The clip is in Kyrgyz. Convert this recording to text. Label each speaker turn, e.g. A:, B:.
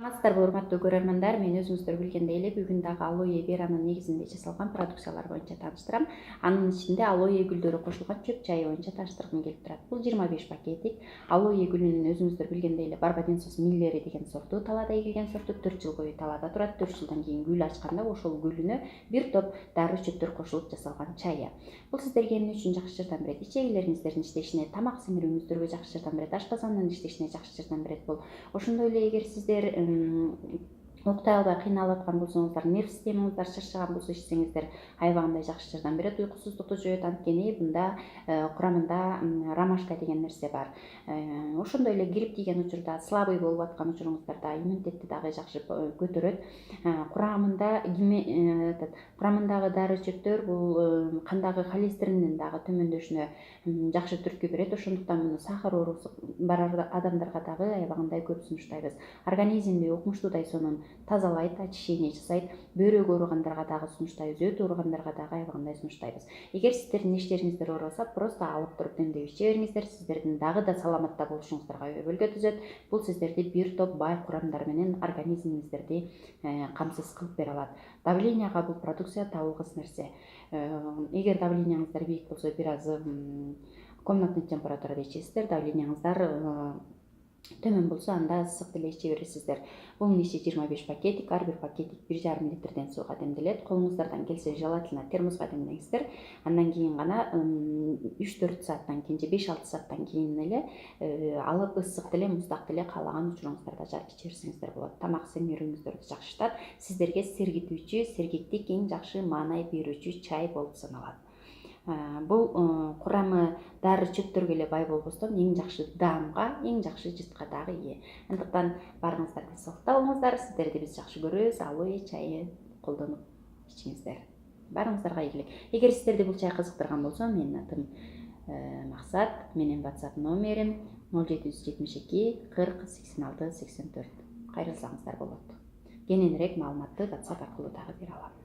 A: Саламатсыздарбы, урматтуу көрөрмандар. Мен өзүңүздөр билгендей эле бүгүн дагы алоэ веранын негизинде жасалган продукциялар боюнча тааныштырам. Анын ичинде алоэ гүлдөрү кошулган чөп чайы боюнча тааныштыргым келип турат. Бул 25 пакетик. Алоэ гүлүнүн өзүңүздөр билгендей эле барбаденсус миллери деген сорту, талаада эгилген сорту 4 жыл бою талаада турат. 4 жылдан кийин гүл ачканда ошол гүлүнө бир топ дары чөптөр кошулуп жасалган чайы. Бул сиздерге эмне үчүн жакшы жардам берет? Ичегилериңиздердин иштешине, тамак сиңирүүңүздөргө жакшы жардам берет, ашказандын иштешине жакшы жардам берет бул. Ошондой эле эгер сиздер уктай албай кыйналып аткан болсоңуздар, нерв системаңыздар чарчаган болсо ичсеңиздер аябагандай жакшы жардам берет, уйкусуздукту жоет. Анткени мында курамында ромашка деген нерсе бар. Ошондой эле грипп тийген учурда, слабый болуп аткан учуруңуздарда иммунитетти дагы жакшы көтөрөт. Курамындагы дары чөптөр бул кандагы холестериндин дагы төмөндөшүнө жакшы түрткү берет. Ошондуктан муну сахар оорусу бар адамдарга дагы аябагандай көп сунуштайбыз. Организмди укмуштуудай сонун тазалайт, очищение жасайт. Бөйрөк ооругандарга дагы сунуштайбыз, өт ооругандарга дагы аябагандай сунуштайбыз. Эгер сиздердин иштериңиздер оорубаса, просто алып туруп демдеп иче бериңиздер. Сиздердин дагы да саламатта болушуңуздарга өбөлгө түзөт. Бул сиздерди бир топ бай курамдар менен организмиңиздерди камсыз кылып бере алат. Давленияга бул продукция табылгыс нерсе. Эгер давлениеңиздар бийик болсо, бир аз комнатный температурада ичесиздер. Давленияңыздар төмөн болсо, анда ысык деле иче бересиздер. Бунун ичи 25 пакетик, ар бир пакетик 1,5 литрден сууга демделет. Колуңуздардан келсе желательно термоска демдеңиздер. Андан кийин гана 3-4 сааттан кийин же 5-6 сааттан кийин эле алып ысык деле, муздак деле каалаган учуруңуздарда иче берсеңиздер болот. Тамак сиңирүүңүздөрдү жакшыртат. Сиздерге сергитүүчү, сергектик эң жакшы маанай берүүчү чай болуп саналат. Бул курамы дары чөптөргө эле бай болбостон эң жакшы даамга, эң жакшы жытка дагы ээ. Андыктан барыңыздар ден соолукта болуңуздар. Сиздерди биз жакшы көрөбүз. Алоэ чайы колдонуп ичиңиздер. Барыңыздарга ийгилик. Эгер сиздерди бул чай кызыктырган болсо, менин атым Максат, менин WhatsApp номерим 0772 40 86 84. Кайрылсаңыздар болот. Кененирээк маалыматты WhatsApp аркылуу дагы бере алам.